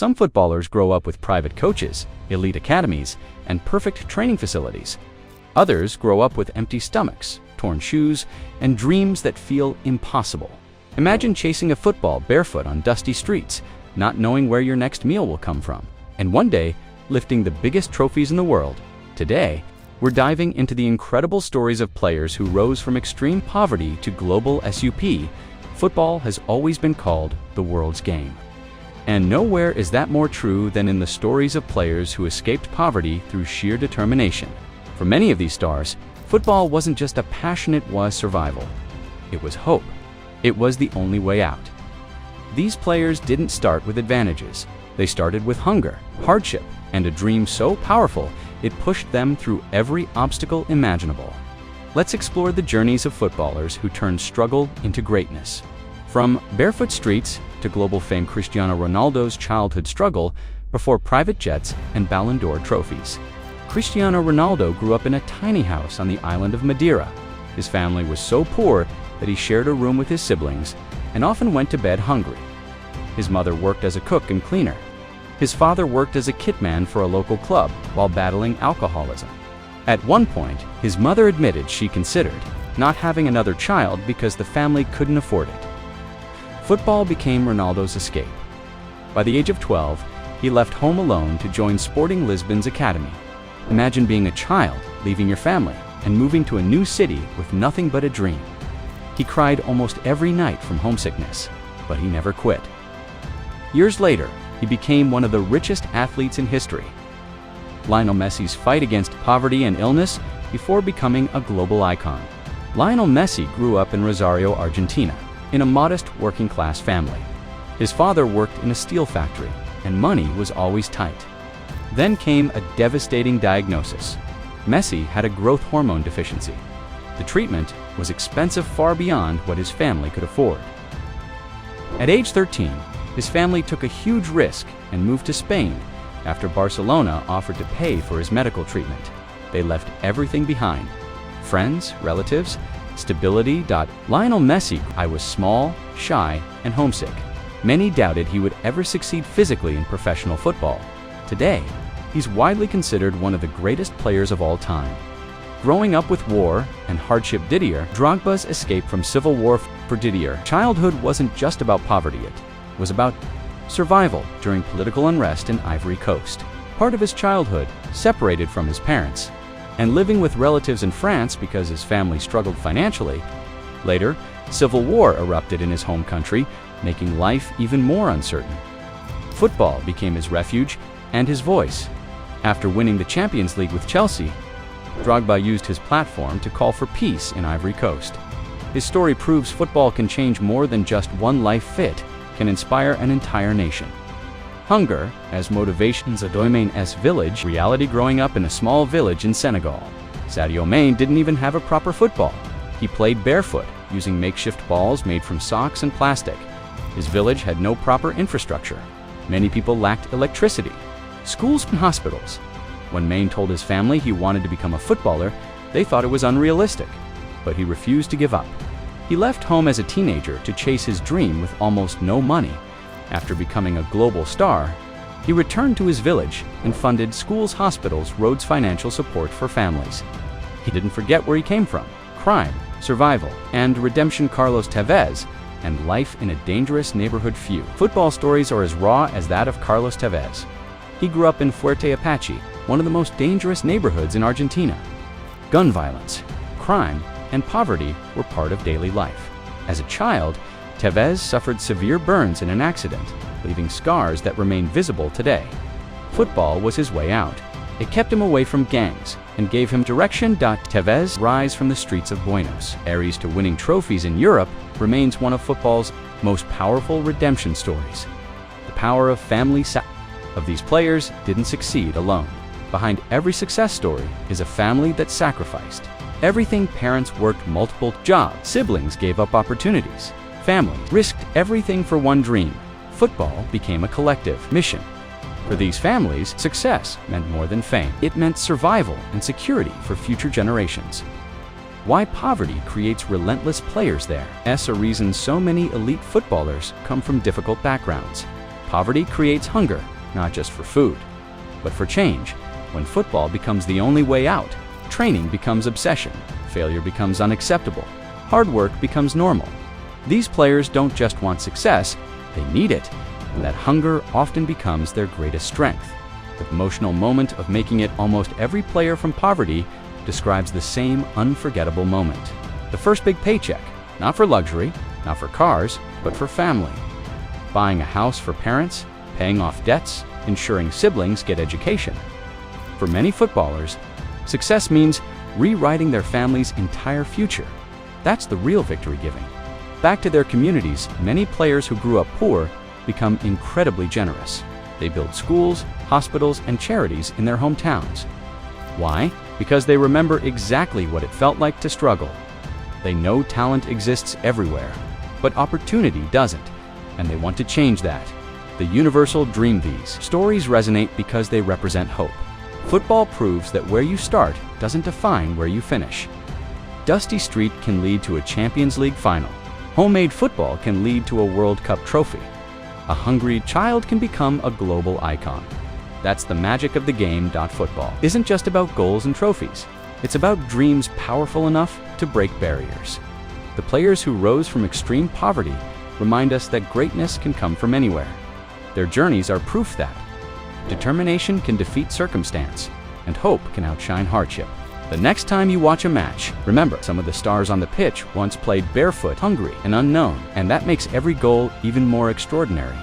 Some footballers grow up with private coaches, elite academies, and perfect training facilities. Others grow up with empty stomachs, torn shoes, and dreams that feel impossible. Imagine chasing a football barefoot on dusty streets, not knowing where your next meal will come from, and one day, lifting the biggest trophies in the world. Today, we're diving into the incredible stories of players who rose from extreme poverty to global SUP. Football has always been called the world's game. And nowhere is that more true than in the stories of players who escaped poverty through sheer determination. For many of these stars, football wasn't just a passion, it was survival. It was hope. It was the only way out. These players didn't start with advantages. They started with hunger, hardship, and a dream so powerful it pushed them through every obstacle imaginable. Let's explore the journeys of footballers who turned struggle into greatness. From barefoot streets to global fame, Cristiano Ronaldo's childhood struggle before private jets and Ballon d'Or trophies. Cristiano Ronaldo grew up in a tiny house on the island of Madeira. His family was so poor that he shared a room with his siblings and often went to bed hungry. His mother worked as a cook and cleaner. His father worked as a kitman for a local club while battling alcoholism. At one point, his mother admitted she considered not having another child because the family couldn't afford it. Football became Ronaldo's escape. By the age of 12, he left home alone to join Sporting Lisbon's academy. Imagine being a child, leaving your family, and moving to a new city with nothing but a dream. He cried almost every night from homesickness, but he never quit. Years later, he became one of the richest athletes in history. Lionel Messi's fight against poverty and illness before becoming a global icon. Lionel Messi grew up in Rosario, Argentina, in a modest working-class family. His father worked in a steel factory, and money was always tight. Then came a devastating diagnosis. Messi had a growth hormone deficiency. The treatment was expensive, far beyond what his family could afford. At age 13, his family took a huge risk and moved to Spain after Barcelona offered to pay for his medical treatment. They left everything behind: friends, relatives, stability. Lionel Messi, I was small, shy, and homesick. Many doubted he would ever succeed physically in professional football. Today, he's widely considered one of the greatest players of all time. Growing up with war and hardship, Didier Drogba's escape from civil war. For Didier, childhood wasn't just about poverty, it was about survival during political unrest in Ivory Coast. Part of his childhood separated from his parents and living with relatives in France because his family struggled financially. Later, civil war erupted in his home country, making life even more uncertain. Football became his refuge and his voice. After winning the Champions League with Chelsea, Drogba used his platform to call for peace in Ivory Coast. His story proves football can change more than just one life. It can inspire an entire nation. Hunger as motivation. Sadio Mané's village reality. Growing up in a small village in Senegal, Sadio Mané didn't even have a proper football. He played barefoot, using makeshift balls made from socks and plastic. His village had no proper infrastructure. Many people lacked electricity, schools and hospitals. When Mané told his family he wanted to become a footballer, they thought it was unrealistic, but he refused to give up. He left home as a teenager to chase his dream with almost no money. After becoming a global star, he returned to his village and funded schools, hospitals, roads, financial support for families. He didn't forget where he came from: crime, survival, and redemption. Carlos Tevez and life in a dangerous neighborhood. Few football stories are as raw as that of Carlos Tevez. He grew up in Fuerte Apache, one of the most dangerous neighborhoods in Argentina. Gun violence, crime, and poverty were part of daily life. As a child, Tevez suffered severe burns in an accident, leaving scars that remain visible today. Football was his way out. It kept him away from gangs and gave him direction. Tevez's rise from the streets of Buenos Aires to winning trophies in Europe remains one of football's most powerful redemption stories. The power of family. Of these players didn't succeed alone. Behind every success story is a family that sacrificed everything. Parents worked multiple jobs. Siblings gave up opportunities. Families risked everything for one dream. Football became a collective mission. For these families, success meant more than fame. It meant survival and security for future generations. Why poverty creates relentless players there. A reason so many elite footballers come from difficult backgrounds. Poverty creates hunger, not just for food, but for change. When football becomes the only way out, training becomes obsession, failure becomes unacceptable, hard work becomes normal. These players don't just want success, they need it, and that hunger often becomes their greatest strength. The emotional moment of making it almost every player from poverty describes the same unforgettable moment. The first big paycheck, not for luxury, not for cars, but for family. Buying a house for parents, paying off debts, ensuring siblings get education. For many footballers, success means rewriting their family's entire future. That's the real victory giving. Back to their communities, many players who grew up poor become incredibly generous. They build schools, hospitals, and charities in their hometowns. Why? Because they remember exactly what it felt like to struggle. They know talent exists everywhere, but opportunity doesn't, and they want to change that. The universal dream. These stories resonate because they represent hope. Football proves that where you start doesn't define where you finish. Dusty street can lead to a Champions League final. Homemade football can lead to a World Cup trophy. A hungry child can become a global icon. That's the magic of the game. Football isn't just about goals and trophies. It's about dreams powerful enough to break barriers. The players who rose from extreme poverty remind us that greatness can come from anywhere. Their journeys are proof that determination can defeat circumstance, and hope can outshine hardship. The next time you watch a match, remember, some of the stars on the pitch once played barefoot, hungry, and unknown, and that makes every goal even more extraordinary.